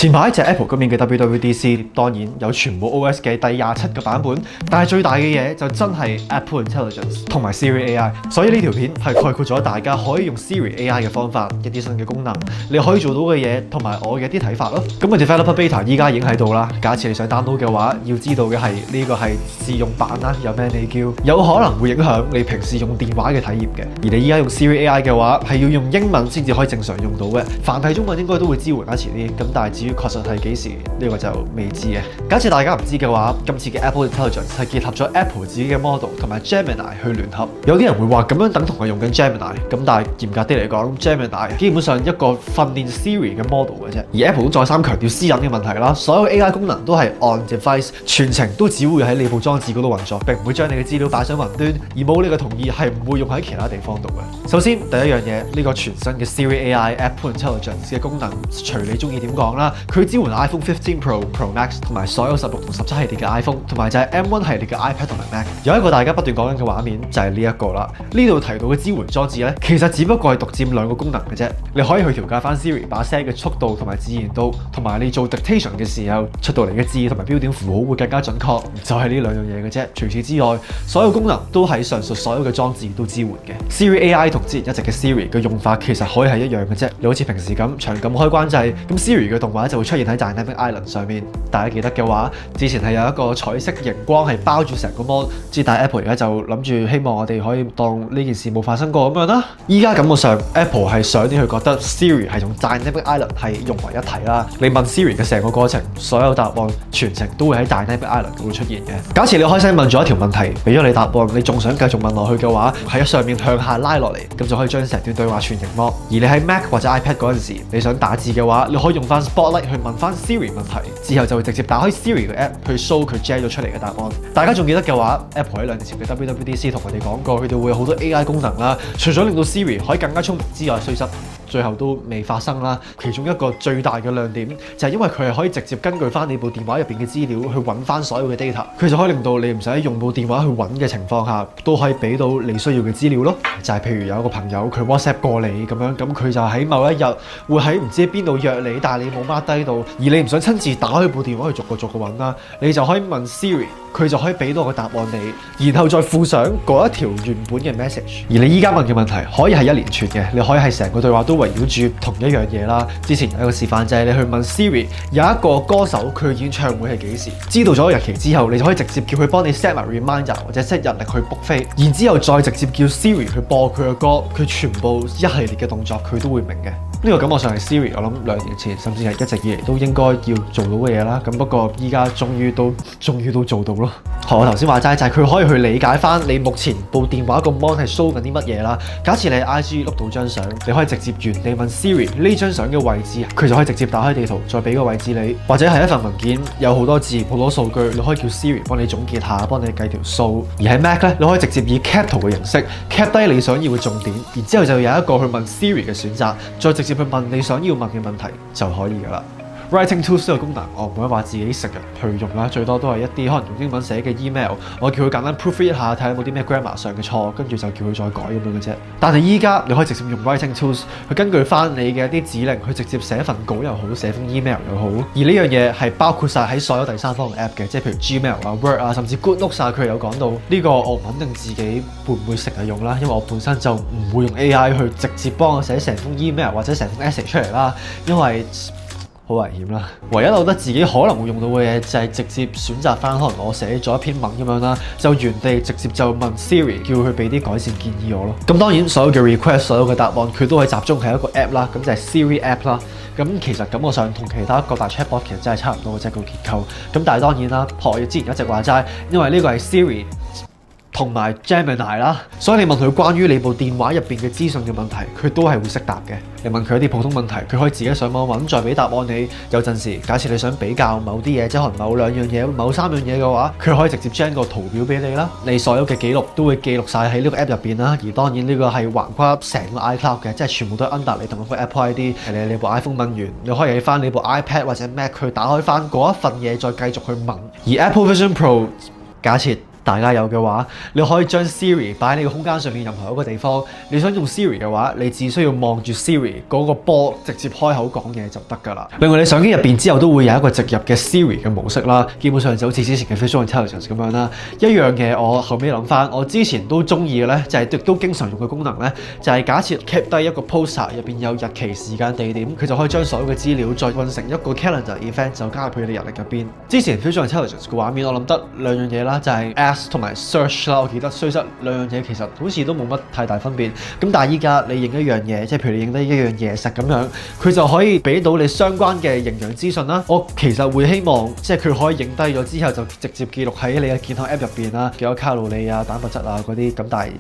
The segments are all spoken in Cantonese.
前排就係 Apple 今年嘅 WWDC， 當然有全部 OS 嘅第27個版本，但係最大嘅嘢就真係 Apple Intelligence 同埋 Siri AI。所以呢條片係概括咗大家可以用 Siri AI 嘅方法，一啲新嘅功能，你可以做到嘅嘢，同埋我嘅一啲睇法咯。咁個 Developer Beta 依家已經喺度啦。假設你想 download 嘅話，要知道嘅係呢個係試用版啦，有咩你叫，有可能會影響你平時用電話嘅體驗嘅。而你依家用 Siri AI 嘅話，係要用英文先至可以正常用到嘅，繁體中文應該都會支援遲啲。咁但係至於確實係幾時呢個就未知嘅。假設大家唔知嘅話，今次嘅 Apple Intelligence 係結合咗 Apple 自己嘅 model 同埋 Gemini 去聯合。有啲人會話咁樣等同係用緊 Gemini， 咁但係嚴格啲嚟講 ，Gemini 基本上一個訓練 Siri 嘅 model 嘅啫。而 Apple 都再三強調私隱嘅問題啦，所有 AI 功能都係 on device， 全程都只會喺你部裝置嗰度運作，並唔會將你嘅資料擺上雲端，而冇你嘅同意係唔會用喺其他地方度嘅。首先第一樣嘢，呢個全新嘅 Siri AI Apple Intelligence 嘅功能，隨你中意點講啦，佢支援 iPhone 15 Pro、Pro Max 同埋所有16同17系列嘅 iPhone， 同埋就係 M1 系列嘅 iPad 同埋 Mac。有一個大家不斷講緊嘅畫面就係呢一個啦。呢度提到嘅支援裝置咧，其實只不過係獨佔2個功能嘅啫。你可以去調校翻 Siri 把聲嘅速度同埋自然度，同埋你做 dictation 嘅時候出到嚟嘅字同埋標點符號會更加準確，就係呢2樣嘢嘅啫。除此之外，所有功能都喺上述所有嘅裝置都支援嘅。Siri AI 同之前一直嘅 Siri 嘅用法其實可以係一樣嘅啫。你好似平時咁長撳開關掣，咁 Siri 嘅動畫就會出現喺 Dynamic Island 上面。大家記得嘅話，之前係有一個彩色熒光係包住成個 mon， 但係 Apple 而家就諗住希望我哋可以當呢件事冇發生過咁樣啦。依家感覺上 Apple 係想你去覺得 Siri 係同 Dynamic Island 係融為一體啦。你問 Siri 嘅成個過程，所有答案全程都會喺 Dynamic Island 度會出現嘅。假設你開聲問咗一條問題，俾咗你答案，你仲想繼續問落去嘅話，喺上面向下拉落嚟，咁就可以將成段對話全熒幕。而你喺 Mac 或者 iPad 嗰陣時，你想打字嘅話，你可以用翻 Spotlight 去問翻 Siri 問題，之後就會直接打開 Siri 嘅 app 去 show 佢 generate 咗出嚟嘅答案。大家仲記得嘅話 ，Apple 喺2年前嘅 WWDC 同我哋講過，佢哋會有好多 AI 功能啦，除咗令到 Siri 可以更加聰明之外，雖則最後都未發生啦。其中一個最大嘅亮點就係因為佢係可以直接根據翻你部電話入邊嘅資料去揾翻所有嘅 data， 佢就可以令到你唔使用部電話去揾嘅情況下，都可以俾到你需要嘅資料咯。就係譬如有一個朋友佢 WhatsApp 過你咁樣，咁佢就喺某一日會喺唔知邊度約你，但係你冇 mark 低到，而你唔想親自打開部電話去逐個揾啦，你就可以問 Siri， 佢就可以俾到個答案你，然後再附上嗰一條原本嘅 message。而你依家問嘅問題可以係一連串嘅，你可以係成個對話都圍繞住同一樣嘢啦。之前有一個示範就係你去問 Siri 有一個歌手佢演唱會係幾時，知道咗日期之後，你就可以直接叫佢幫你 set 埋 reminder 或者 set 日曆去 book 飛，然之後再直接叫 Siri 去播佢嘅歌，佢全部一系列嘅動作佢都會明嘅。呢個感覺上係 Siri 我諗2年前甚至係一直以嚟都應該要做到嘅嘢啦。咁不過依家終於都做到咯。我頭先話齋就係佢可以去理解翻你目前部電話個 mon 係 show 緊啲乜嘢啦。假設你喺 IG 碌到張相，你可以直接原地問 Siri 呢張相嘅位置，佢就可以直接打開地圖再俾個位置你。或者係一份文件有好多字好多數據，你可以叫 Siri 幫你總結下，幫你計條數。而喺 Mac 咧，你可以直接以 cap 圖嘅形式 cap 低你想要嘅重點，然之後就有一個去問 Siri 嘅選擇，再直接去問你想要問嘅問題就可以㗎啦。Writing Tools 呢個功能，我唔會話自己成日去用啦，最多都係一啲可能用英文寫嘅 email， 我叫佢簡單 proofread 一下，睇下有冇啲咩 grammar 上嘅錯，跟住就叫佢再改咁樣嘅啫。但係依家你可以直接用 Writing Tools 去根據翻你嘅一啲指令，去直接寫份稿又好，寫封 email 又好。而呢樣嘢係包括晒喺所有第三方嘅 app 嘅，即係譬如 Gmail 啊、Word 啊，甚至 Good Notes 啊，佢有講到呢個我唔肯定自己會唔會成日用啦，因為我本身就唔會用 AI 去直接幫我寫成封 email 或者成封 essay 出嚟啦，因為好危險啦！唯一我覺得自己可能會用到嘅嘢就係直接選擇翻，可能我寫咗一篇文咁樣啦，就原地直接就問 Siri， 叫佢俾啲改善建議我咯。咁當然所有嘅 request， 所有嘅答案佢都係集中喺一個 app 啦，咁就係 Siri app 啦。咁其實感覺上同其他各大 chatbot 其實真係差唔多嘅啫個結構。咁但係當然啦，學我之前一直話齋，因為呢個係 Siri同埋 Gemini 啦，所以你問佢關於你部電話入邊嘅資訊嘅問題，佢都係會識答嘅。你問佢一啲普通問題，佢可以自己上網揾，再俾答案你。有陣時，假設你想比較某啲嘢，即係可能某2樣嘢、某3樣嘢嘅話，佢可以直接將個圖表俾你啦。你所有嘅記錄都會記錄晒喺呢個 app 入邊啦。而當然呢個係橫跨成個 iCloud 嘅，即係全部都係 under 你同一個 Apple ID。你部 iPhone 問完，你可以喺翻你部 iPad 或者 Mac 去打開翻嗰一份嘢，再繼續去問。而 Apple Vision Pro 假設大家有嘅話，你可以將 Siri 擺喺你個空間上面任何一個地方。你想用 Siri 嘅話，你只需要望住 Siri 嗰個波，直接開口講嘢就得㗎啦。另外你相機入邊之後都會有一個直入嘅 Siri 嘅模式啦，基本上就好似之前嘅 Visual Intelligence 咁樣啦。一樣嘅我後尾諗翻，我之前都中意嘅咧，就係亦都經常用嘅功能咧，就係假設 keep 低一個 poster 入邊有日期、時間、地點，佢就可以將所有嘅資料再運成一個 calendar event 就加入佢哋日曆入邊。之前 Visual Intelligence 嘅畫面我諗得兩樣嘢啦，就係 ask 同埋 search 啦。我記得雖則兩樣嘢其實好似都冇乜太大分別。咁但係依家你影一樣嘢，即係譬如你影得一樣嘢食咁樣，佢就可以俾到你相關嘅營養資訊啦。我其實會希望即係佢可以影低咗之後就直接記錄喺你嘅健康 app 入邊啦，幾多卡路里啊、蛋白質啊嗰啲。咁但係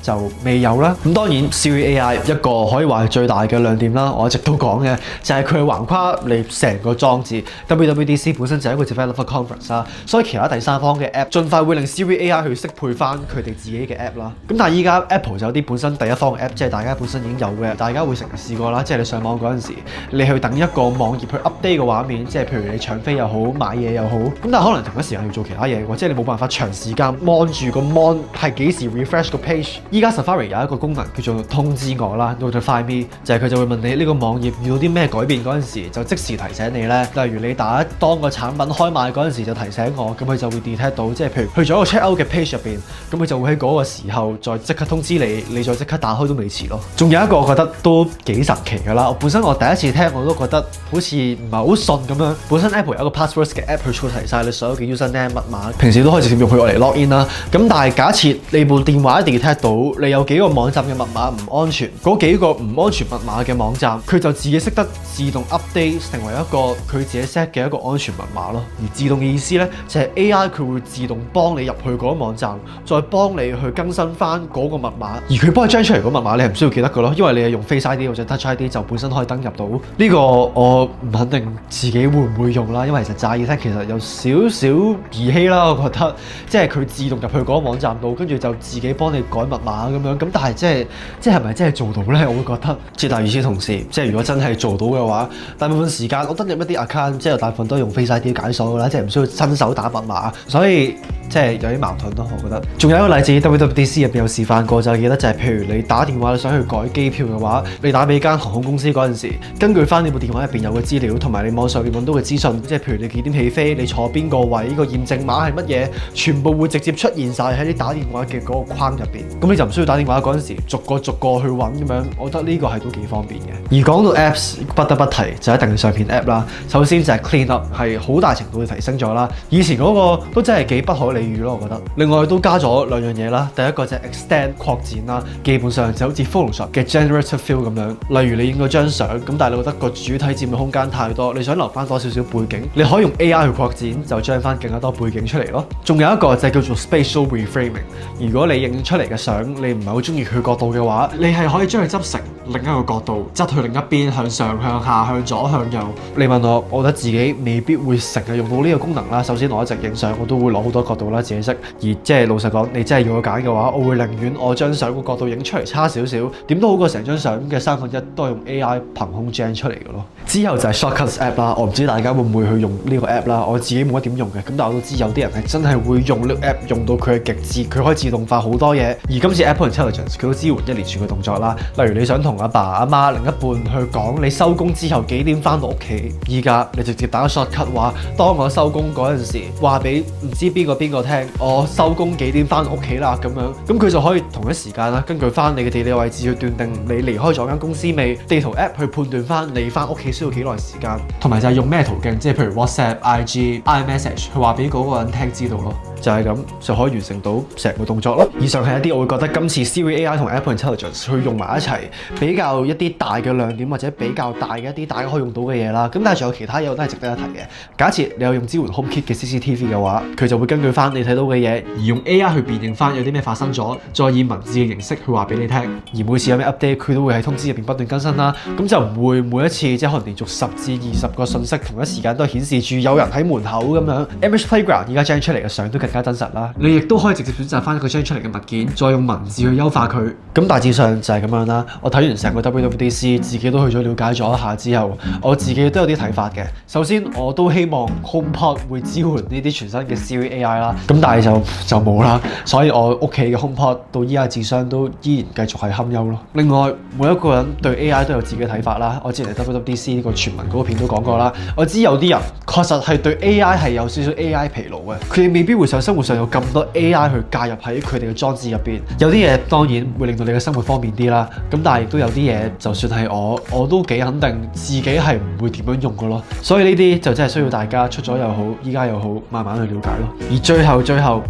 就未有啦。咁當然 Siri AI 一個可以話係最大嘅亮點啦，我一直都講嘅就係佢橫跨你成個裝置。WWDC 本身就係一個 developer conference 啦，所以其他第三方嘅 app 盡快會令 Siri AI 去適配翻佢哋自己嘅 app 啦。咁但係依家 Apple 就有啲本身第一方嘅 app， 即係大家本身已經有嘅，大家會成日試過啦。即係你上網嗰陣時，你去等一個網頁去 update 個畫面，即係譬如你搶飛又好、買嘢又好。咁但係可能同一時間要做其他嘢喎，即係你冇辦法長時間望住個 mon 係幾時 refresh 個 page。依家 Safari 有一個功能叫做通知我啦 ，Notify me， 就係佢就會問你呢個網頁遇到啲咩改變嗰陣時，就即時提醒你咧。例如你當個產品開賣嗰陣時就提醒我，咁佢就會 detect 到，即係譬如去咗個 check out 嘅 page 入邊，咁佢就會喺嗰個時候再即刻通知你，你再即刻打開都未遲咯。仲有一個我覺得都幾神奇㗎啦，我本身我第一次聽我都覺得好似唔係好信咁樣。本身 Apple 有一個 passwords 嘅 app 去儲齊晒你所有嘅 username 密碼，平時都可以直接用佢嚟 log in 啦。咁但係假設你部電話 detect 到你有幾個網站嘅密碼唔安全，嗰幾個唔安全密碼嘅網站，佢就自己識得自動 update 成為一個佢自己 set 嘅一個安全密碼咯。而自動嘅意思咧，就係 AI 佢會自動幫你入去嗰個網站，再幫你去更新翻嗰個密碼。而佢幫你 generate 出嚟嗰個密碼，你係唔需要記得嘅咯，因為你係用 Face ID 或者 Touch ID 就本身可以登入到。呢個我唔肯定自己會唔會用啦，因為其實乍耳聽其實有少少兒戲啦，我覺得即係佢自動入去嗰個網站度，跟住就自己幫你改密碼咁樣。咁但係即係咪真係做到咧？我會覺得，但係與此同時，即係如果真係做到嘅話，大部分時間我登入一啲 account， 即係大部分都用 Face ID 解鎖㗎啦，即係唔需要親手打密碼，所以即係有啲矛盾咯。我覺得。仲有一個例子 ，WWDC 入邊有示範過，就記得就係譬如你打電話你想去改機票嘅話，你打俾間航空公司嗰陣時，根據翻你部電話入邊有嘅資料，同埋你網上面揾到嘅資訊，即係譬如你幾點起飛，你坐邊個位，呢個驗證碼係乜嘢，全部會直接出現晒喺你打電話嘅嗰個框入邊。咁你就唔需要打電話嗰陣時，逐個去揾咁樣。我覺得呢個係都幾方便嘅。而講到 Apps， 不得不提就一定係相片 App 啦。首先就係 Clean Up 係好大程度地提升咗啦。以前嗰個都真係幾不可理喻咯，我覺得。另外都加咗兩樣嘢啦。第一個就係 Extend 擴展啦，基本上就好似 Photoshop 嘅 Generative Fill 咁樣。例如你影咗張相，咁但係你覺得個主體佔嘅空間太多，你想留翻多少少背景，你可以用 AI 去擴展，就將翻更加多背景出嚟咯。仲有一個就係叫做 Spatial Reframing。如果你影出嚟嘅相你唔係好中意佢角度嘅話，你係可以將佢執成另一個角度，側去另一邊，向上、向下、向左、向右。你問我覺得自己未必會成日用到呢個功能啦。首先我一直影相，我都會攞好多角度啦，自己識。而即係老實講，你真係要我揀嘅話，我會寧願我張相個角度影出嚟差少少，點都好過成張相嘅1/3都係用 AI 憑空 gen 出嚟嘅咯。之後就係 Shortcuts App 啦，我唔知大家會唔會去用呢個 app 啦，我自己冇乜點用嘅，咁但係我都知有啲人係真係會用呢個 app 用到佢嘅極致，佢可以自動化好多嘢。而今次 Apple Intelligence 佢都支援一連串嘅動作啦，例如你想同阿爸阿媽另一半去講你收工之後幾點翻到屋企，依家你直接打個 shortcut 話，當我收工嗰陣時話俾唔知邊個聽，我收工幾點翻到屋企啦咁樣，咁佢就可以同一時間啦，根據翻你嘅地理位置去斷定你離開咗間公司未，地圖 app 去判斷翻你翻屋企需要幾耐時間，同埋就係用咩途徑，即係譬如 WhatsApp、IG、iMessage 去話俾嗰個人聽知道咯。就係咁就可以完成到成個動作咯。以上係一啲我會覺得今次 Siri AI 同 Apple Intelligence 去用埋一齊，比較一啲大嘅亮點或者比較大嘅一啲大家可以用到嘅嘢啦。咁但係仲有其他嘢我都係值得一提嘅。假設你有用支援 HomeKit 嘅 CCTV 嘅話，佢就會根據翻你睇到嘅嘢，而用 AI 去辨認翻有啲咩發生咗，再以文字嘅形式去話俾你聽。而每次有咩 update，佢都會喺通知入邊不斷更新啦。咁就唔會每一次即係可能連續10至20個信息同一時間都顯示住有人喺門口咁樣。Image Playground 而家 generate 出嚟嘅相都更更加真實啦。你亦都可以直接選擇翻佢將出嚟嘅物件，再用文字去優化佢。咁大致上就係咁樣啦。我睇完成個 WWDC，自己都去咗了解咗一下之後，我自己都有啲睇法嘅。首先我都希望 HomePod 會支援呢啲全新嘅 Siri AI 啦，咁但係就冇啦。所以我屋企嘅 HomePod 到依家智商都依然繼續係堪憂咯。另外每一個人對 AI 都有自己嘅睇法啦。我之前 WWDC 呢個傳聞嗰個片都講過啦。我知有啲人確實係對 AI 係有少少 AI 疲勞嘅，佢哋未必會想生活上有咁多 AI 去介入喺佢哋嘅裝置入邊。有啲嘢當然會令到你嘅生活方便啲啦，咁但係亦都有啲嘢，就算係我都幾肯定自己係唔會點樣用嘅咯。所以呢啲就真係需要大家出咗又好，依家又好，慢慢去了解咯。而最後。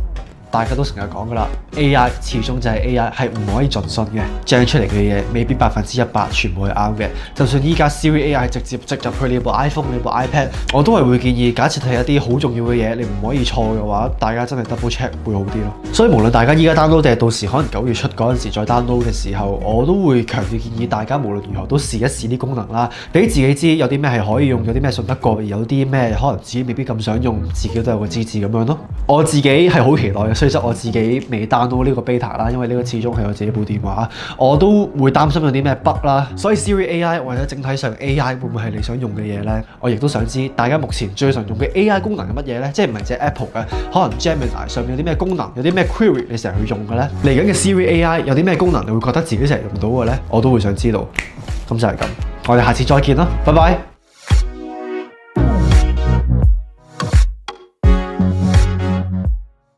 大家都成日講噶啦 ，AI 始終就係 AI， 係唔可以盡信嘅。掟出嚟嘅嘢未必100%全部係啱嘅。就算依家 Siri AI 直接植入去你部 iPhone、你部 iPad， 我都係會建議，假設係一啲好重要嘅嘢，你唔可以錯嘅話，大家真係 double check 會好啲咯。所以無論大家依家 download 定係到時可能9月出嗰陣時再 download 嘅時候，我都會強烈建議大家無論如何都試一試啲功能啦，俾自己知有啲咩係可以用，有啲咩信得過，而有啲咩可能自己未必咁想用，自己都有個知咁樣咯。我自己係好期待嘅。雖則我自己未 download 呢個 beta 啦，因為呢個始終係我自己部電話，我都會擔心有啲咩 bug 啦。所以 Siri AI 或者整體上 AI 會唔會係你想用嘅嘢呢？我亦都想知大家目前最常用嘅 AI 功能係乜嘢呢？即係唔係隻 Apple 嘅，可能 Gemini 上面有啲咩功能，有啲咩 query 你成日去用嘅呢？嚟緊嘅 Siri AI 有啲咩功能你會覺得自己成日用到嘅呢？我都會想知道。咁就係咁，我哋下次再見啦，拜拜。